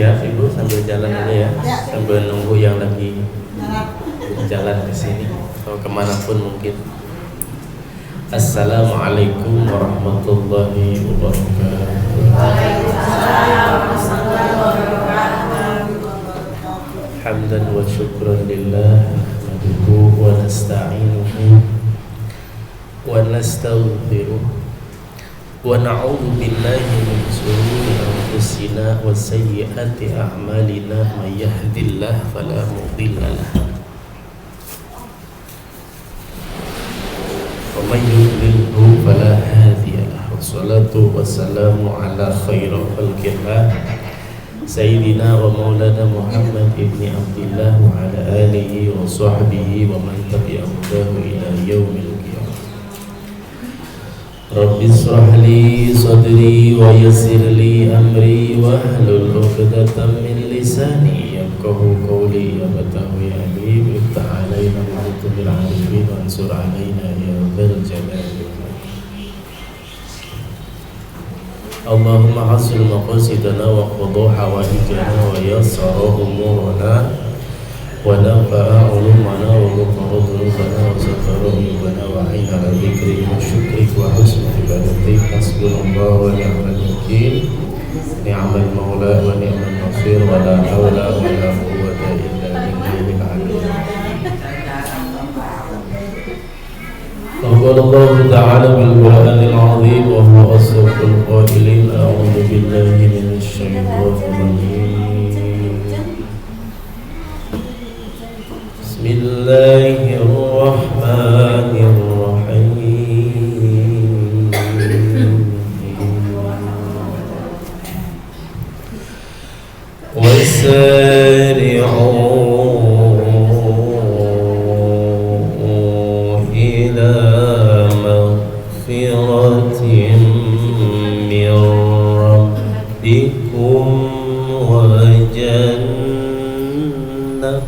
Siap Ibu, sambil jalan aja ya, sambil nunggu yang lagi jalan ke sini atau kemanapun mungkin. Assalamualaikum warahmatullahi wabarakatuh. Hamdan wa syukran lillah, nahmaduhu wa nasta'inuhu wa nastaghfiruh wa na'udzu billahi min shururi anfusina wa sayyiati a'malina, may yahdihillahu fala mudilla lahu wa may yudlilhu fala hadiya lahu. Wassalatu wassalamu ala khairil khalqillah Sayyidina wa maulana Muhammad ibni Abdillah wa ala alihi wa sahbihi wa man tabi'ahu ila yaumil qiyamah. Rabbi israh li sadri wa yassir li amri wa hlul 'uqdatam min lisani yafqahu qawli. Ya Batawi ya Habib, iftah alaina bi kutubil arifin wa ansur alaina ya dzal jalali wal ikram. Allahumma hasil maqasidana wa qadha hawaijana wa yassara umurana wa nafa'a ulumana wa ghafara dhunubana wa satara uyubana wa a'ina ala dzikri wa syukri wa husni ibadati. Hasbunallahu wa ni'mal wakil, ni'mal maula wa ni'mal nasir, wa la hawla wa la quwwata illa billahil aliyyil azim. Qala Allah ta'ala bil Qur'anil 'azim wa huwa asdaqul qailin. A'udzu billahi minasy syaithanir rajim. Bismillahirrahmanirrahim. Wasari'u ila maghfiratin min rabbikum wa jannah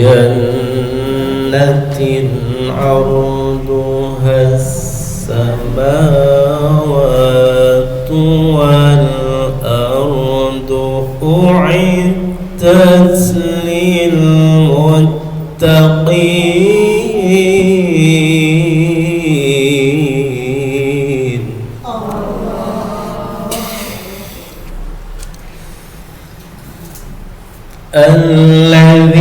jannatin 'arduha as-samawati wal ardu u'iddat lil muttaqin. Alladzina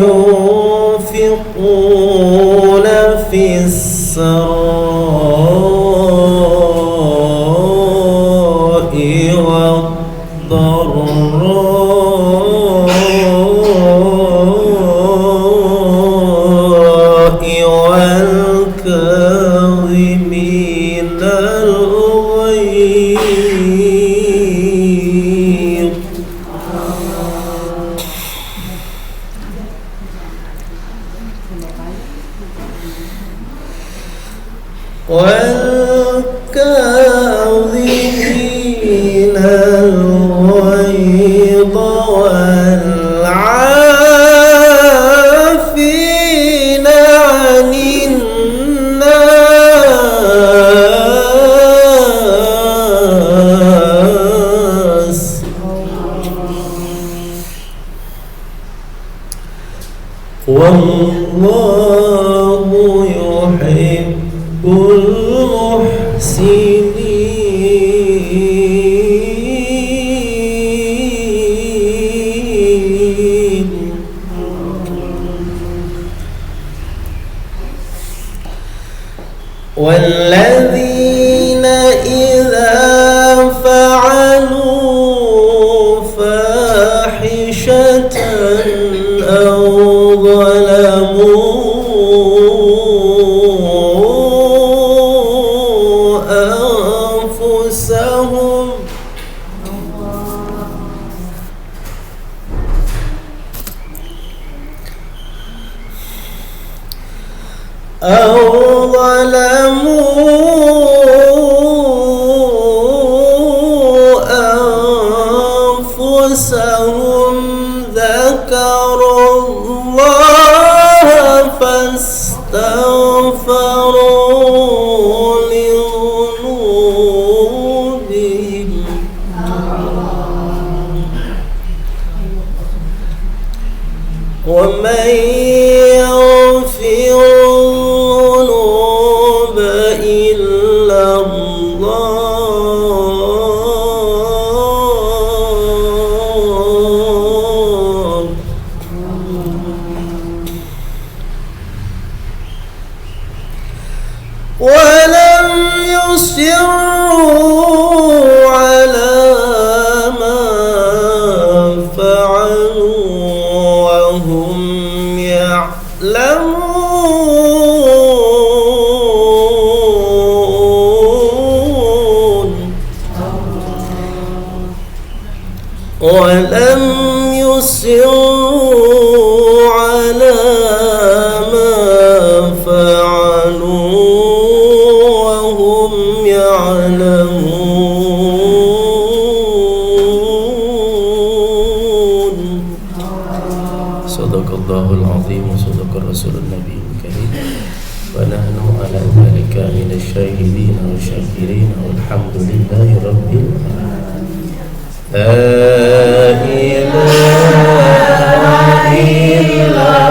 yunfiquna fis sarai wad dharrai wal kadhiminal ghaidh والكاظمين الغيظ والعافين عن الناس والله يحب المحسنين. والذين إذا فعلوا فاحشة أو ظلموا أنفسهم ذكروا الله فاستغفروا ومن يغفر الذنوب إلا الله ولم يصروا على ما فعلوا وهم يعلمون ولم يصروا على ما فعلوا وهم يعلمون Sadaqallahul azim wa sadaqa rasulun nabiyul karim wa nahnu ala dhalika minasy syahidin wa syakirin walhamdulillahi rabbil alamin. La ilaha illallah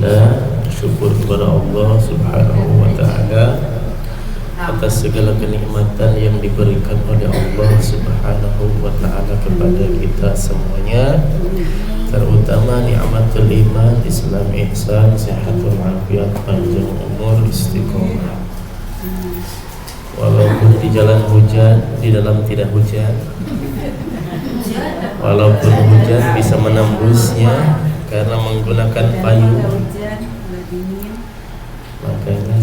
la syukur kepada Allah Subhanahu wa ta'ala atas segala kenikmatan yang diberikan oleh Allah Subhanahu wa ta'ala kepada kita semuanya, terutama nikmatul iman, Islam, ihsan, sehatul afiat, panjang umur, istiqomah. Walaupun di jalan hujan, di dalam tidak hujan, walaupun hujan bisa menembusnya karena menggunakan payung, makanya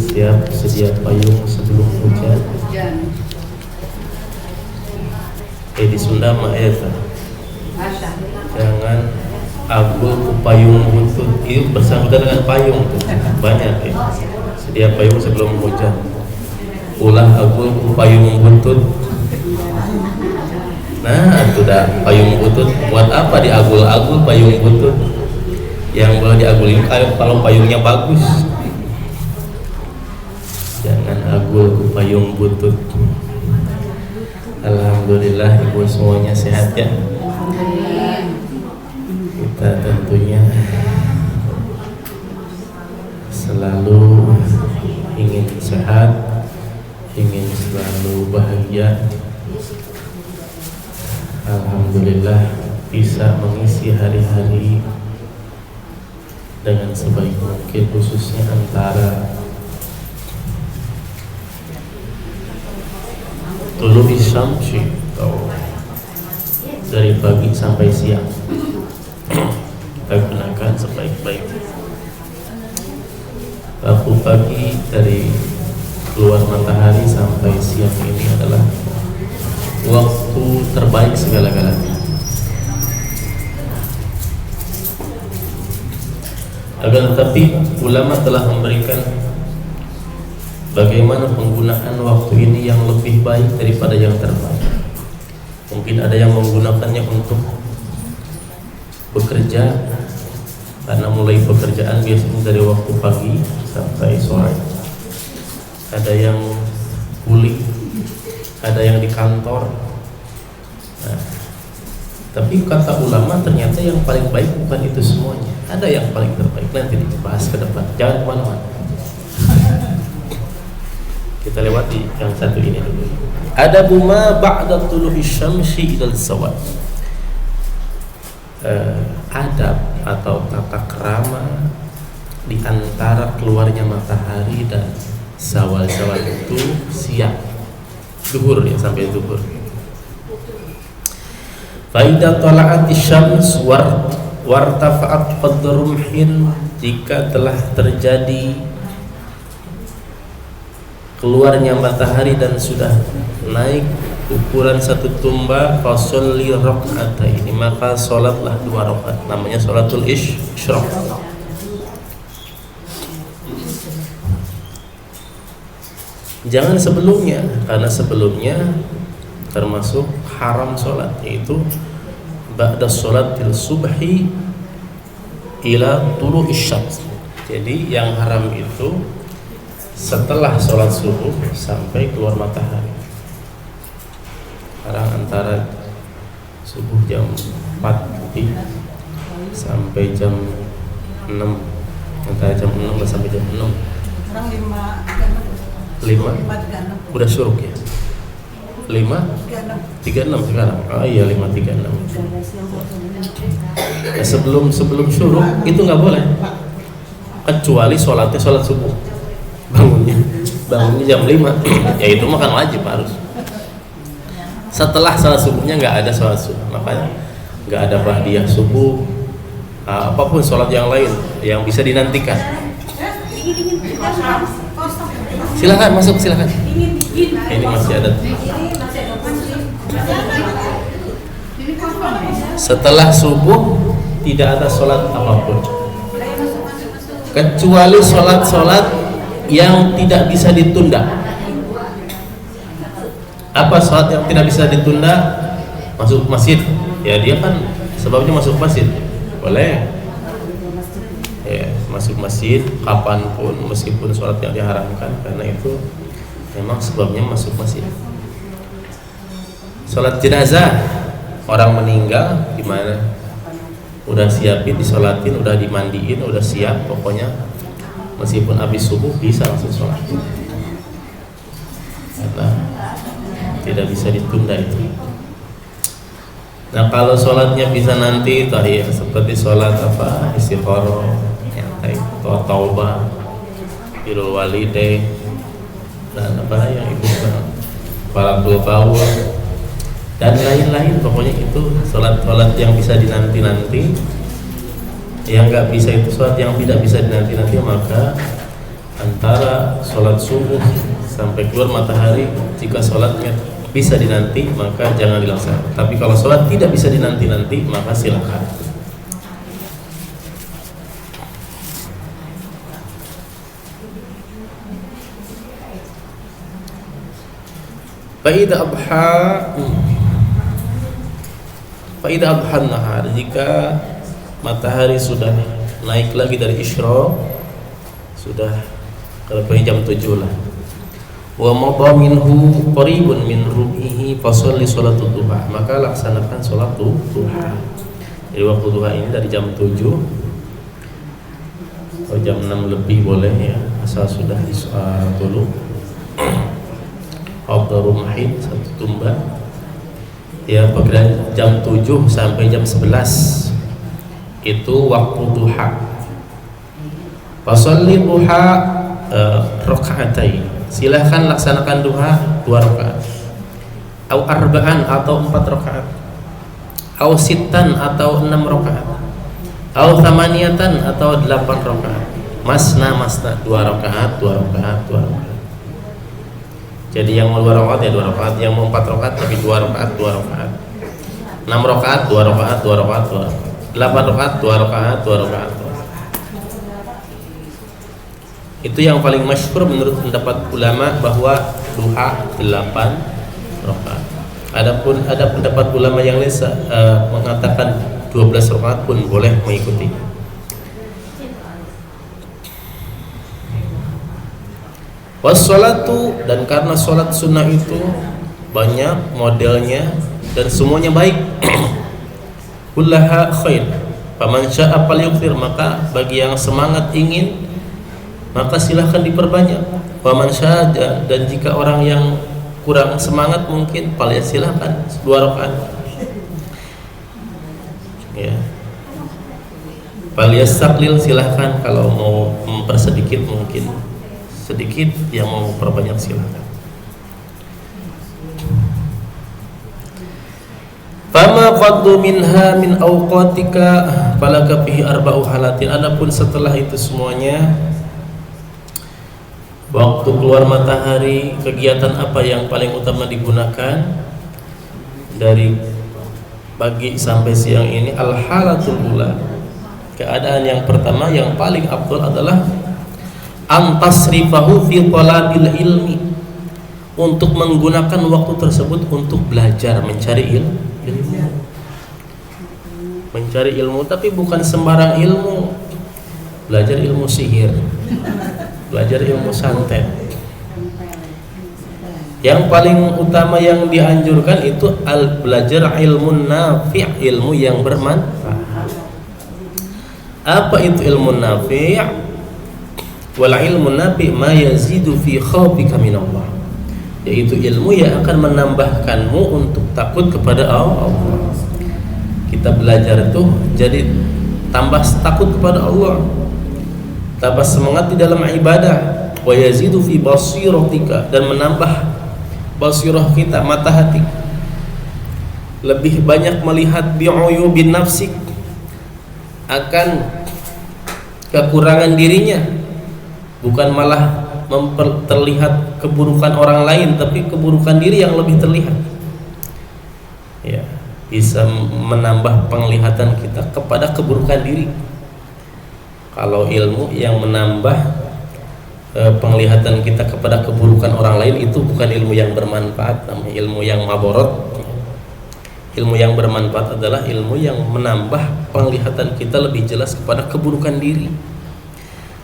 sedia payung sebelum hujan. Di Sunda mah eta jangan agul ku payung butut, itu bersangkutan dengan payung tuh. Banyak ya, sedia payung sebelum hujan. Ulah agul ku payung butut. Nah, itu dah payung butut. Buat apa diagul-agul payung butut? Yang boleh diagulin kalau payungnya bagus. Jangan agul ku payung butut. Alhamdulillah ibu semuanya sehat ya. Kita tentunya selalu ingin sehat, ingin selalu bahagia. Alhamdulillah bisa mengisi hari-hari dengan sebaik mungkin, khususnya antara tulu'i syamsi atau dari pagi sampai siang kita gunakan sebaik-baiknya. Waktu pagi dari keluar matahari sampai siang ini adalah waktu terbaik segala-galanya. Akan tetapi ulama telah memberikan bagaimana penggunaan waktu ini yang lebih baik daripada yang terbaik. Mungkin ada yang menggunakannya untuk bekerja, karena mulai pekerjaan biasanya dari waktu pagi sampai sore. Ada yang kuliah, ada yang di kantor. Nah, tapi kata ulama ternyata yang paling baik bukan itu semuanya. Ada yang paling terbaik, nanti dibahas ke depan. Jangan kemana-mana. Kita lewati yang satu ini dulu. Ada buma ba'da tulu'i syamsi ilal zawal. Adab atau tata krama di antara keluarnya matahari dan zawal-zawal itu siang, duhur ya, sampai duhur. Faidah tala'ati syams wartafa'at qadrumhin, jika telah terjadi keluarnya matahari dan sudah naik ukuran satu tumbak, fasolli rakaataini, maka sholatlah 2 rakaat, namanya sholatul isyraq. Jangan sebelumnya, karena sebelumnya termasuk haram sholat, yaitu ba'da sholatil subhi ila tulu'is syams. Jadi yang haram itu setelah sholat subuh sampai keluar matahari. Sekarang antara subuh jam 4 sampai jam 6, antara jam 6 sampai jam 6. Sekarang 5 udah syuruk ya. 5:36 sekarang. Oh iya 5:36. Nah, sebelum syuruk itu nggak boleh, kecuali sholat subuh. Bangunnya jam 5 ya itu makan wajib harus. Setelah sholat subuhnya nggak ada sholat subuh, makanya nggak ada ba'diyah subuh, apapun sholat yang lain yang bisa dinantikan. Silakan masuk, silakan. Ini masih ada. Setelah subuh tidak ada sholat apapun, kecuali sholat yang tidak bisa ditunda. Apa sholat yang tidak bisa ditunda? Masuk masjid, ya dia kan sebabnya masuk masjid, boleh ya, masuk masjid kapanpun meskipun sholat yang diharamkan, karena itu memang sebabnya masuk masjid. Sholat jenazah, orang meninggal gimana? Udah siapin, disolatin, udah dimandiin, udah siap, pokoknya meskipun habis subuh bisa langsung sholat, karena tidak bisa ditunda itu. Nah kalau sholatnya bisa nanti tadi ya, seperti sholat apa, istikharah, atau taubah, birrul walidain, dan apa yang ibu para bawa dan lain-lain, pokoknya itu sholat yang bisa dinanti-nanti. Yang nggak bisa itu sholat yang tidak bisa dinanti-nanti, maka antara sholat subuh sampai keluar matahari, jika sholatnya bisa dinanti maka jangan dilaksanakan. Tapi kalau sholat tidak bisa dinanti-nanti maka silakan. Faidah abhan nahar, jika matahari sudah naik lagi dari isyraq, sudah kira-kira jam 7 lah. Wa madha minhu qaribun min rubihi fasalli sholatul duha, maka laksanakan sholat duha. Jadi waktu duha ini dari jam 7 atau jam 6 lebih boleh ya, asal sudah dulu. Abdur mahid, satu tumbak ya, perkiraan jam 7 sampai jam 11 itu waktu duha. Fasalli duha raka'atain, silahkan laksanakan duha 2 rakaat, au arba'an atau 4 rakaat, au sittan atau 6 rakaat, au thamaniyatan atau 8 rakaat, masna 2 rakaat. Jadi yang mau 2 rakaat ya 2 rakaat, yang mau 4 rakaat tapi 2 rakaat 2 rakaat. 6 rakaat 2 rakaat 2 rakaat 2 rakaat. 8 rakaat 2 rakaat 2 rakaat. Itu yang paling masyhur menurut pendapat ulama bahwa duha 8 rakaat. Adapun ada pendapat ulama yang lain mengatakan 12 rakaat pun boleh mengikuti. Wassalatu, dan karena sholat sunnah itu banyak modelnya dan semuanya baik. Kullaha khair. Faman syaa falyukthir, maka bagi yang semangat ingin maka silahkan diperbanyak. Faman syaa, dan jika orang yang kurang semangat mungkin silahkan 2 rakaat. Ya. Falyastaqlil, silahkan kalau mau mempersedikit mungkin sedikit, yang mau perbanyak silahkan. Fama fadlu minha min awqatika falaka fihi arba'u halatin. Adapun setelah itu semuanya, waktu keluar matahari, kegiatan apa yang paling utama digunakan dari pagi sampai siang ini? Al halatul ula, keadaan yang pertama yang paling afdal adalah antasrifahu fi talabil ilmi, untuk menggunakan waktu tersebut untuk belajar, mencari ilmu. Mencari ilmu, tapi bukan sembarang ilmu. Belajar ilmu sihir, belajar ilmu santet. Yang paling utama yang dianjurkan itu belajar ilmu nafi', ilmu yang bermanfaat. Apa itu ilmu nafi'? Wal ilmu nafi' ma yazidu fi khaufika minallah, yaitu ilmu yang akan menambahkanmu untuk takut kepada Allah. Kita belajar tuh jadi tambah takut kepada Allah, tambah semangat di dalam ibadah. Wa yazidu fi basiratika, dan menambah basirah kita, mata hati, lebih banyak melihat bi'uyubin nafsik, akan kekurangan dirinya, bukan malah terlihat keburukan orang lain, tapi keburukan diri yang lebih terlihat. Ya, bisa menambah penglihatan kita kepada keburukan diri. Kalau ilmu yang menambah penglihatan kita kepada keburukan orang lain, itu bukan ilmu yang bermanfaat, namanya ilmu yang maborot. Ilmu yang bermanfaat adalah ilmu yang menambah penglihatan kita lebih jelas kepada keburukan diri.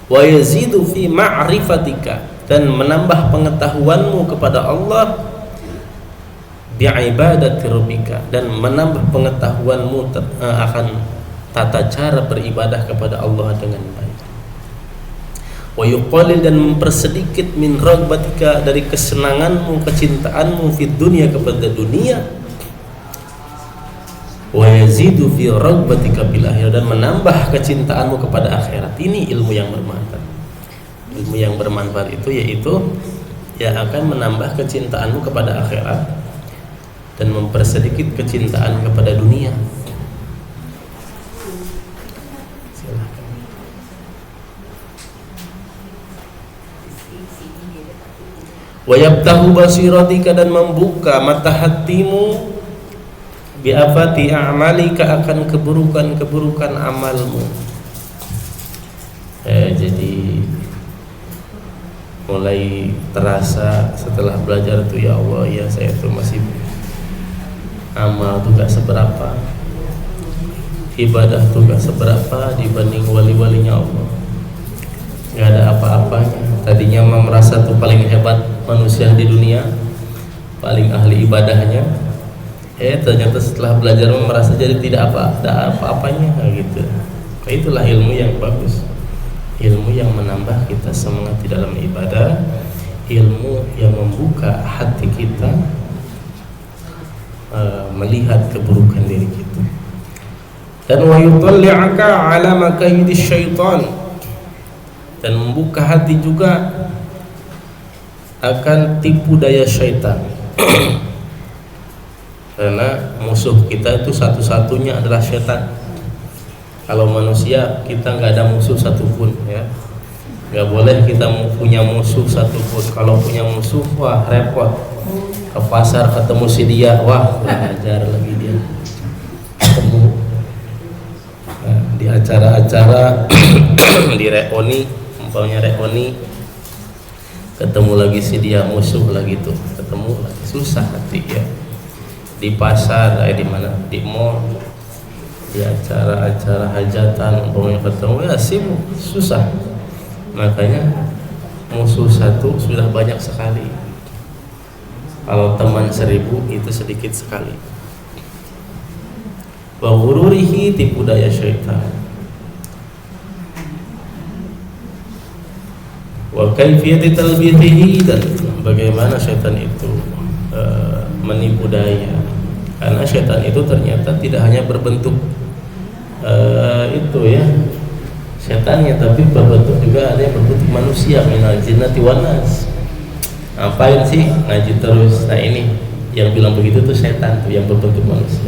Wa yazidu fi ma'rifatika, dan menambah pengetahuanmu kepada Allah, bi'ibadati rabbika, dan menambah pengetahuanmu akan tata cara beribadah kepada Allah dengan baik. Wa yuqallil, dan mempersedikit min ragbatika, dari kesenanganmu, kecintaanmu fid dunya, kepada dunia. Wa yazidu fi ragbatika bil akhirah, dan menambah kecintaanmu kepada akhirat. Ini ilmu yang bermanfaat. Ilmu yang bermanfaat itu yaitu yang akan menambah kecintaanmu kepada akhirat dan mempersedikit kecintaan kepada dunia. Wa yabtahu basiratika, dan membuka mata hatimu, bi'afati a'malika, akan keburukan-keburukan amalmu. Jadi mulai terasa setelah belajar tuh, ya Allah, ya saya tuh masih amal tuh gak seberapa, ibadah tuh gak seberapa dibanding wali-walinya Allah, gak ada apa-apanya. Tadinya mah merasa tuh paling hebat manusia di dunia, paling ahli ibadahnya, ternyata setelah belajar merasa jadi tidak ada apa-apanya gitu. Itulah ilmu yang bagus, ilmu yang menambah kita semangat di dalam ibadah, ilmu yang membuka hati kita melihat keburukan diri kita. Dan wa yutalli'aka ala makaidi syaitan, dan membuka hati juga akan tipu daya syaitan. Karena musuh kita itu satu-satunya adalah syaitan. Kalau manusia kita nggak ada musuh satupun, ya. Nggak boleh kita punya musuh satu pun. Kalau punya musuh, wah repot. Ke pasar ketemu si dia, wah belajar lagi dia. Ketemu di acara-acara di reuni, umpamanya reuni, ketemu lagi si dia, musuh lagi tuh, ketemu lagi, susah hati ya. Di pasar, di mana, di mall, di acara-acara hajatan, umpamanya ketemu ya sibuk, susah. Makanya musuh satu sudah banyak sekali. Kalau teman 1000 itu sedikit sekali. Wa ghururihi, tipu daya syaitan. Wa kaifiyati talbitihi, dan bagaimana syaitan itu menipu daya. Karena syaitan itu ternyata tidak hanya berbentuk itu ya setannya, tapi berbentuk juga ada yang berbentuk manusia, minal jinnati wan nas. Ngapain sih ngaji terus? Nah ini yang bilang begitu tuh setan tuh yang berbentuk manusia.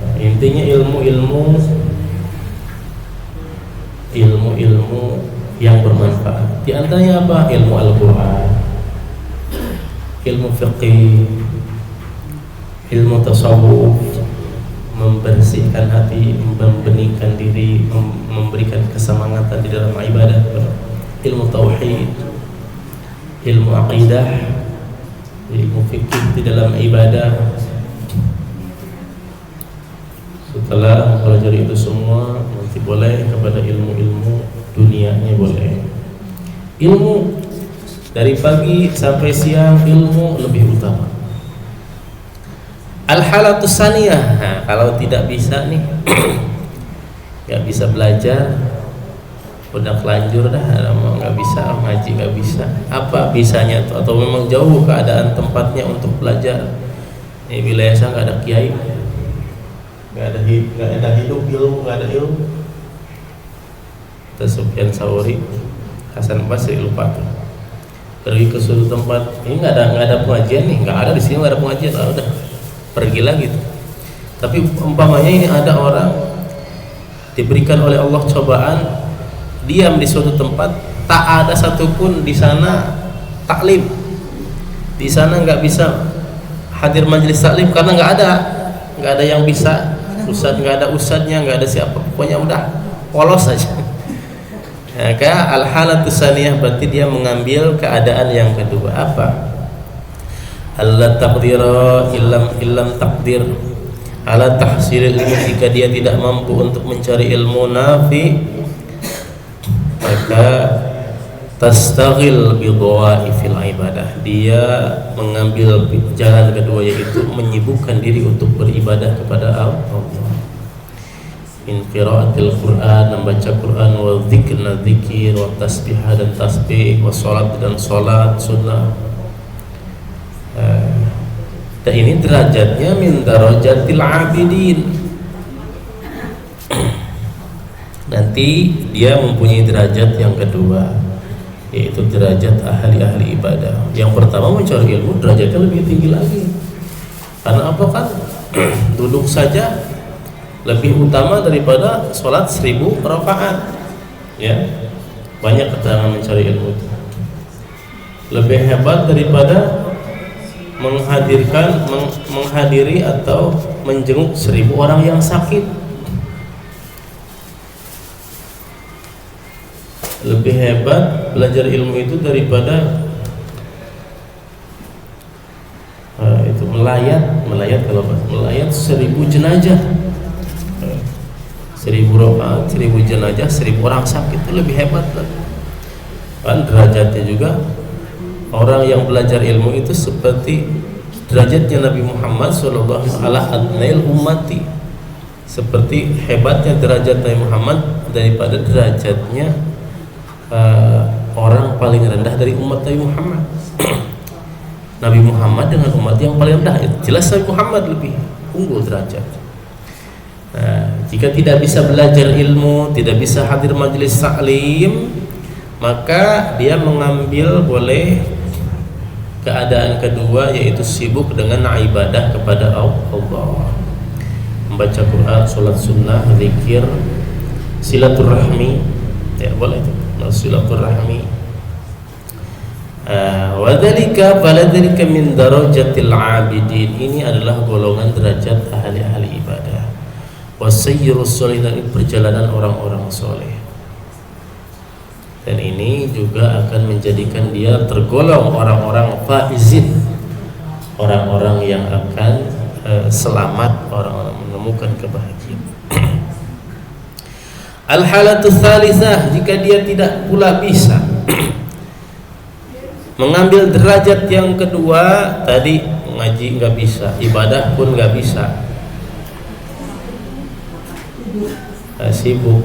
Nah, intinya ilmu-ilmu yang bermanfaat. Di antaranya apa? Ilmu Al-Quran, ilmu fiqih, ilmu tasawuf, membersihkan hati, membeningkan diri, memberikan kesemangatan di dalam ibadah, ilmu tauhid, ilmu aqidah, ilmu fikih di dalam ibadah. Setelah mempelajari itu semua, nanti boleh kepada ilmu-ilmu dunianya boleh. Ilmu dari pagi sampai siang, ilmu lebih utama. Al-halatus saniyah, nah, kalau tidak bisa nih nggak bisa belajar, udah kelanjur dah, nggak bisa ngaji, nggak bisa. Apa bisanya tuh? Atau memang jauh keadaan tempatnya untuk belajar. Ini wilayah saya nggak ada kiai, nggak ada hidup ilmu, nggak ada ilmu. Sufyan Tsauri, Hasan Basri, lupa tuh. Pergi ke suatu tempat, ini nggak ada pengajian nih, nggak ada di sini, nggak ada pengajian, udah pergi lagi tuh. Tapi umpamanya ini ada orang diberikan oleh Allah cobaan, diam di suatu tempat, tak ada satupun di sana taklim, di sana nggak bisa hadir majelis taklim karena nggak ada yang bisa. Ustadz nggak ada, ustadznya nggak ada, siapa, pokoknya udah polos saja. Maka al-halatus saniyah berarti dia mengambil keadaan yang kedua. Apa? Allah taqdira illam taqdir ala tahsilil ilmi, jika dia tidak mampu untuk mencari ilmu nafi, maka tastaghil bi dhawaifil ibadah, dia mengambil jalan kedua, yaitu menyibukkan diri untuk beribadah kepada Allah. Min qiraatil Quran, membaca Quran, wa dzikrna dzikir, wa tasbih dan tasbih, wa salat dan salat sunnah. Dan ini derajatnya min darajatil abidin. Nanti dia mempunyai derajat yang kedua, yaitu derajat ahli-ahli ibadah. Yang pertama mencari ilmu, derajatnya lebih tinggi lagi. Karena apa kan? Duduk saja lebih utama daripada sholat 1000 rakaat. Ya, banyak keterangan mencari ilmu itu. Lebih hebat daripada menghadiri atau menjenguk 1000 orang yang sakit. Lebih hebat belajar ilmu itu daripada itu melayat kalau melayat 1000 jenazah, 1000 rakaat, 1000 jenazah, 1000 orang sakit, itu lebih hebat kan derajatnya juga. Orang yang belajar ilmu itu seperti derajatnya Nabi Muhammad sallallahu alaihi ummati, seperti hebatnya derajat Nabi Muhammad daripada derajatnya orang paling rendah dari umat Nabi Muhammad. Nabi Muhammad dengan umat yang paling rendah, jelas Nabi Muhammad lebih unggul derajat. Jika tidak bisa belajar ilmu, tidak bisa hadir majelis taklim, maka dia mengambil boleh keadaan kedua, yaitu sibuk dengan ibadah kepada Allah. membaca Quran, sholat sunnah, zikir, silaturahmi, ya boleh itu, silaturahmi. Wadzalika baladzalika min darajatil abidin, ini adalah golongan derajat ahli-ahli ibadah. Wasayyirus sholihin, perjalanan orang-orang soleh. Dan ini juga akan menjadikan dia tergolong orang-orang faizin, orang-orang yang akan selamat, orang-orang menemukan kebahagiaan. Al-halatu tsalisah, jika dia tidak pula bisa mengambil derajat yang kedua, tadi ngaji nggak bisa, ibadah pun nggak bisa, sibuk.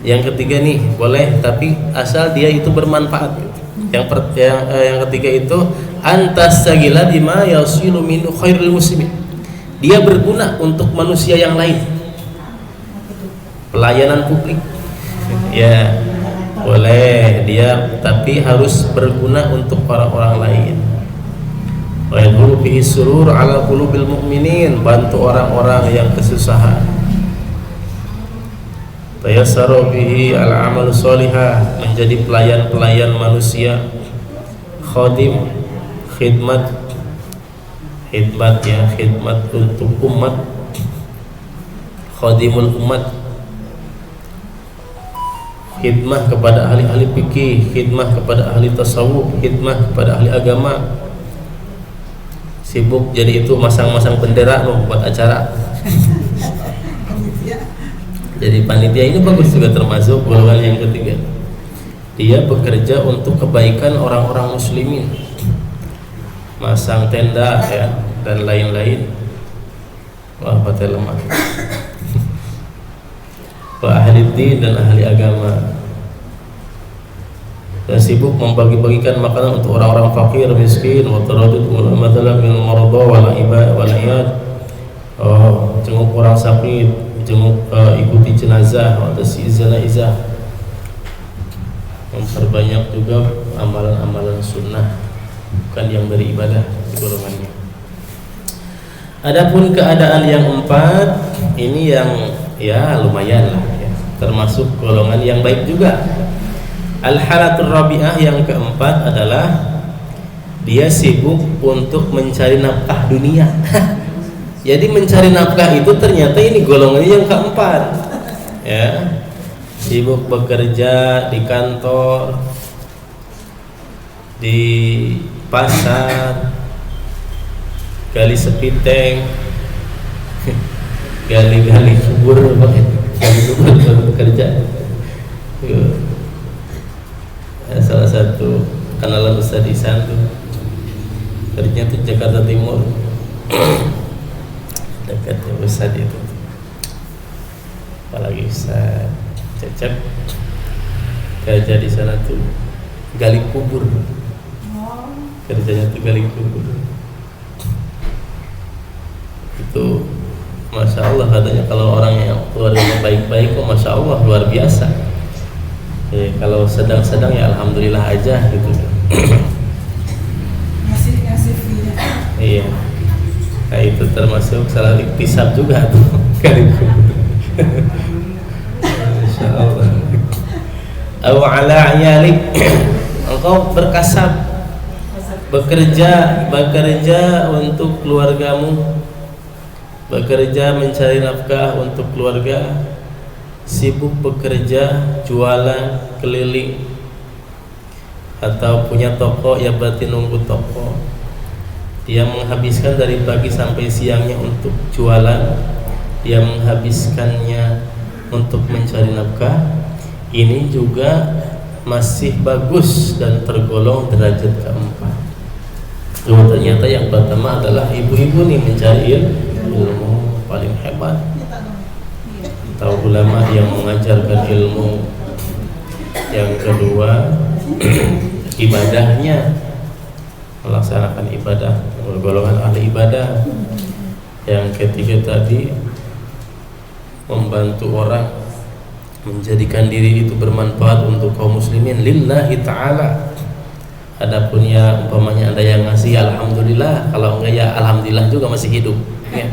Yang ketiga nih boleh, tapi asal dia itu bermanfaat. Yang ketiga itu antastagila bima yasilu min khairil muslimin, dia berguna untuk manusia yang lain, pelayanan publik, ya boleh dia, tapi harus berguna untuk orang-orang lain. Wa yadkhulu bihi surur ala qulubil mu'minin, bantu orang-orang yang kesusahan. Tayassaru bihi al-amal sholihah, menjadi pelayan-pelayan manusia. Khadim, khidmat ya, khidmat untuk umat. Khadimul umat, khidmah kepada ahli-ahli fikih, khidmah kepada ahli tasawuf, khidmah kepada ahli agama. Sibuk jadi itu masang-masang bendera buat acara. Jadi panitia ini bagus juga, termasuk golongan yang ketiga. Dia bekerja untuk kebaikan orang-orang muslimin, masang tenda ya dan lain-lain. Wah, batal lemah. Wa ahli din, dan ahli agama. Dan sibuk membagi-bagikan makanan untuk orang-orang fakir, miskin, wa taradud wal madlam min maradha wal iyad. Jenguk orang sakit, jenguk, ikuti jenazah, atau janazah. Memperbanyak juga amalan-amalan sunnah, bukan yang dari ibadah di golongannya. Adapun keadaan yang empat, ini yang ya lumayan lah ya, termasuk golongan yang baik juga. Al-halatul rabi'ah, yang keempat adalah dia sibuk untuk mencari nafkah dunia. Jadi mencari nafkah itu ternyata ini golongan yang keempat ya. Sibuk bekerja di kantor, di pasar, gali sepiteng, gali kubur, gali kubur bekerja. Salah satu kenalan Ustaz Isan tuh, kerjanya tuh Jakarta Timur, dekatnya Ustaz itu. Apalagi Ustaz Cecep kerja di sana tuh gali kubur, kerjanya tuh gali kubur. Itu Masya Allah, katanya kalau orang yang keluarganya baik-baik kok Masya Allah luar biasa. Kalau sedang-sedang ya alhamdulillah aja gitu. Ngasih fee. Iya. Nah itu termasuk salah iktisab juga tuh kali itu. Masya Allah. Aw ala ayalik, engkau berkasab, bekerja untuk keluargamu, bekerja mencari nafkah untuk keluarga, sibuk bekerja, jualan, keliling, atau punya toko, ya berarti nunggu toko. Dia menghabiskan dari pagi sampai siangnya untuk jualan, dia menghabiskannya untuk mencari nafkah. Ini juga masih bagus dan tergolong derajat keempat. Ternyata yang pertama adalah ibu-ibu nih mencari ilmu, paling hebat. Atau ulama yang mengajarkan ilmu. Yang kedua ibadahnya, melaksanakan ibadah, golongan ahli ibadah. Yang ketiga tadi membantu orang, menjadikan diri itu bermanfaat untuk kaum muslimin lillahi ta'ala. Adapun ya umpamanya ada yang ngasih, alhamdulillah. Kalau enggak ya alhamdulillah juga masih hidup. Ya.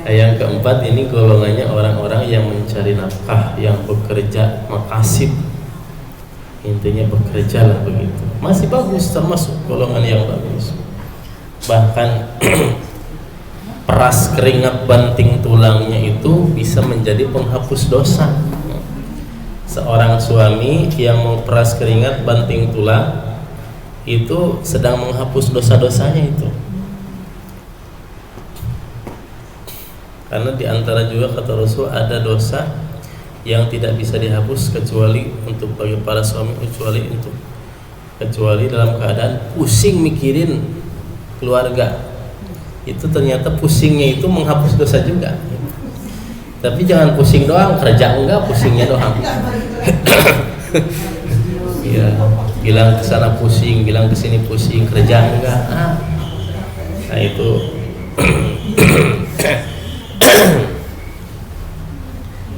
Yang keempat ini golongannya orang-orang yang mencari nafkah, yang bekerja makasib, intinya bekerja lah begitu. Masih bagus, termasuk golongan yang bagus. Bahkan peras keringat banting tulangnya itu bisa menjadi penghapus dosa. Seorang suami yang memperas keringat banting tulang itu sedang menghapus dosa-dosanya itu. Karena diantara juga kata Rasul ada dosa yang tidak bisa dihapus kecuali untuk bagi para suami, kecuali dalam keadaan pusing mikirin keluarga. Itu ternyata pusingnya itu menghapus dosa juga. Tapi jangan pusing doang, kerja enggak, pusingnya doang. Ya, bilang kesana pusing, bilang kesini pusing, kerja enggak. Nah itu.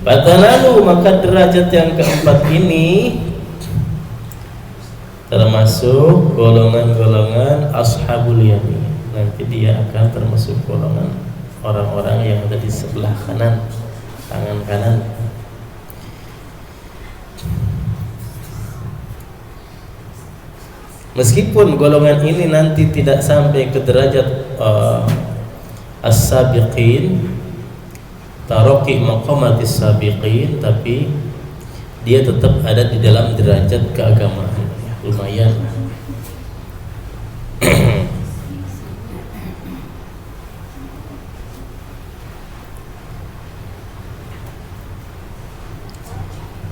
Fatanalu, maka derajat yang keempat ini termasuk golongan-golongan ashabul yamin. Nanti dia akan termasuk golongan orang-orang yang ada di sebelah kanan, tangan kanan. Meskipun golongan ini nanti tidak sampai ke derajat as-sabiqin, taroki maqamatis sabiqin, tapi dia tetap ada di dalam derajat keagamaan, lumayan.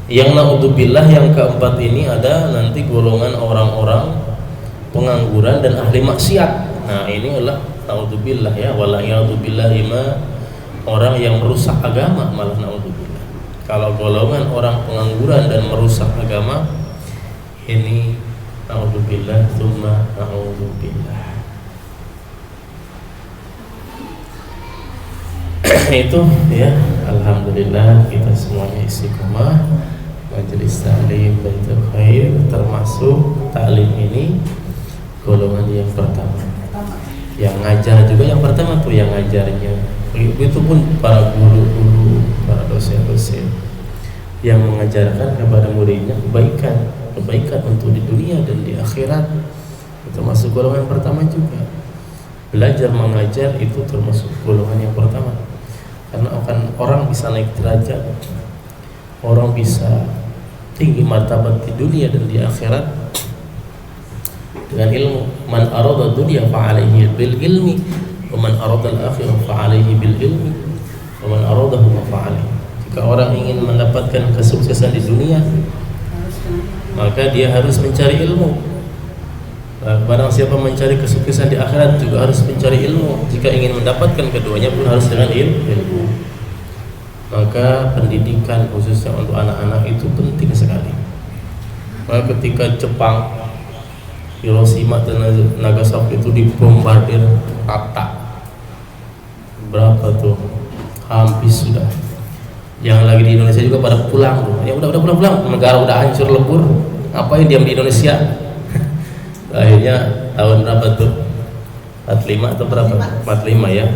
Yang naudzubillah yang keempat ini ada nanti golongan orang-orang pengangguran dan ahli maksiat. Nah ini adalah naudzubillah ya, wala yaudzubillah ima, orang yang merusak agama, malah naudzubillah. Kalau golongan orang pengangguran dan merusak agama ini naudzubillah tsumma naudzubillah. Itu ya, alhamdulillah kita semuanya istiqomah majelis taklim Baitul Khair, termasuk taklim ini golongan yang pertama. Yang ngajar juga yang pertama tuh, yang ngajarnya itu pun para guru-guru, para dosen-dosen yang mengajarkan kepada muridnya kebaikan untuk di dunia dan di akhirat. Itu termasuk golongan pertama juga. Belajar mengajar itu termasuk golongan yang pertama. Karena akan orang bisa naik derajat, orang bisa tinggi martabat di dunia dan di akhirat dengan ilmu. Man arada dunya fa alaihi bil ilmi, wa man arada al akhirah fa alaihi bil ilmi, wa man aradahu fa alaihi. Jika orang ingin mendapatkan kesuksesan di dunia, maka dia harus mencari ilmu. Barang siapa mencari kesuksesan di akhirat juga harus mencari ilmu. Jika ingin mendapatkan keduanya pun harus dengan ilmu. Maka pendidikan khususnya untuk anak-anak itu penting sekali. Maka ketika Jepang, Hiroshima dan Nagasaki itu dibombardir rata, berapa tuh? Habis sudah. Yang lagi di Indonesia juga pada pulang tuh. Ya udah pulang. Negara udah hancur lebur. Ngapain diam di Indonesia? Akhirnya tahun berapa tuh? 45 atau berapa? 45 ya.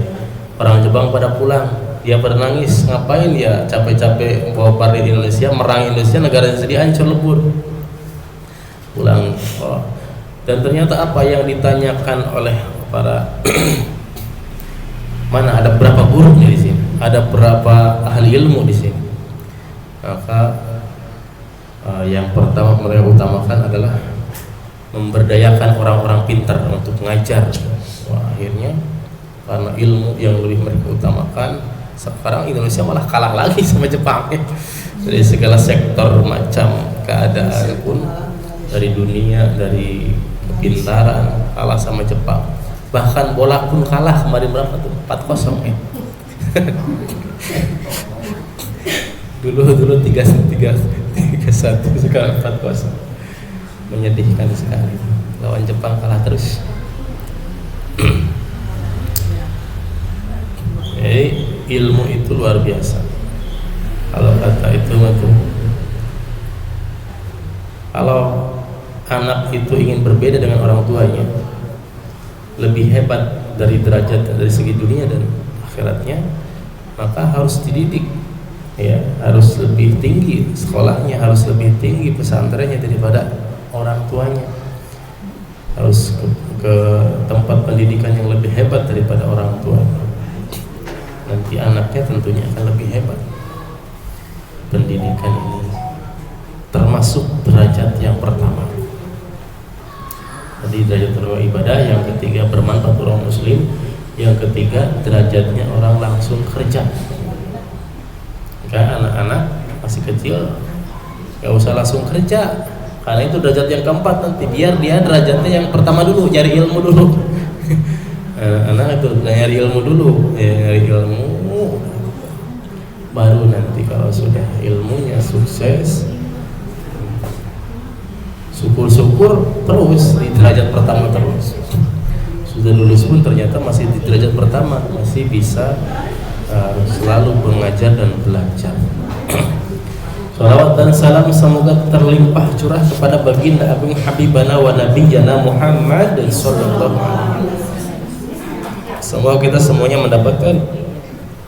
Orang Jepang pada pulang. Dia pada nangis, ngapain ya capek-capek bawa partai di Indonesia, merang Indonesia, negara yang sedih hancur lebur. Pulang. Dan ternyata apa yang ditanyakan oleh para mana ada berapa gurunya di sini? Ada berapa ahli ilmu di sini? Maka yang pertama mereka utamakan adalah memberdayakan orang-orang pintar untuk mengajar. Akhirnya karena ilmu yang lebih mereka utamakan, sekarang Indonesia malah kalah lagi sama Jepang ya. Dari segala sektor macam keadaan pun, dari dunia, dari kepintaran kalah sama Jepang. Bahkan bola pun kalah kemarin berapa tuh? 4-0 ya. Dulu 3-1, sekarang 4-0. Menyedihkan sekali, lawan Jepang kalah terus. Ilmu itu luar biasa. Kalau kata itu kalau anak itu ingin berbeda dengan orang tuanya, lebih hebat dari derajat dari segi dunia dan akhiratnya, maka harus dididik, ya, harus lebih tinggi sekolahnya, harus lebih tinggi pesantrennya daripada orang tuanya, harus ke tempat pendidikan yang lebih hebat daripada orang tua. Nanti anaknya tentunya akan lebih hebat. Pendidikan ini termasuk derajat yang pertama. Jadi derajat pertama ibadah, yang ketiga bermanfaat orang muslim, yang ketiga derajatnya orang langsung kerja. Maka anak-anak masih kecil gak usah langsung kerja, karena itu derajat yang keempat nanti. Biar dia derajatnya yang pertama dulu, nyari ilmu dulu. Anak-anak itu nyari ilmu dulu, nyari ilmu, baru nanti kalau sudah ilmunya sukses, syukur-syukur terus di derajat pertama terus. Sudah lulus pun ternyata masih di derajat pertama, masih bisa selalu mengajar dan belajar. Salawat dan salam semoga terlimpah curah kepada baginda agung habibana wa nabiyana Muhammad sallallahu alaihi wasallam. Semoga kita semuanya mendapatkan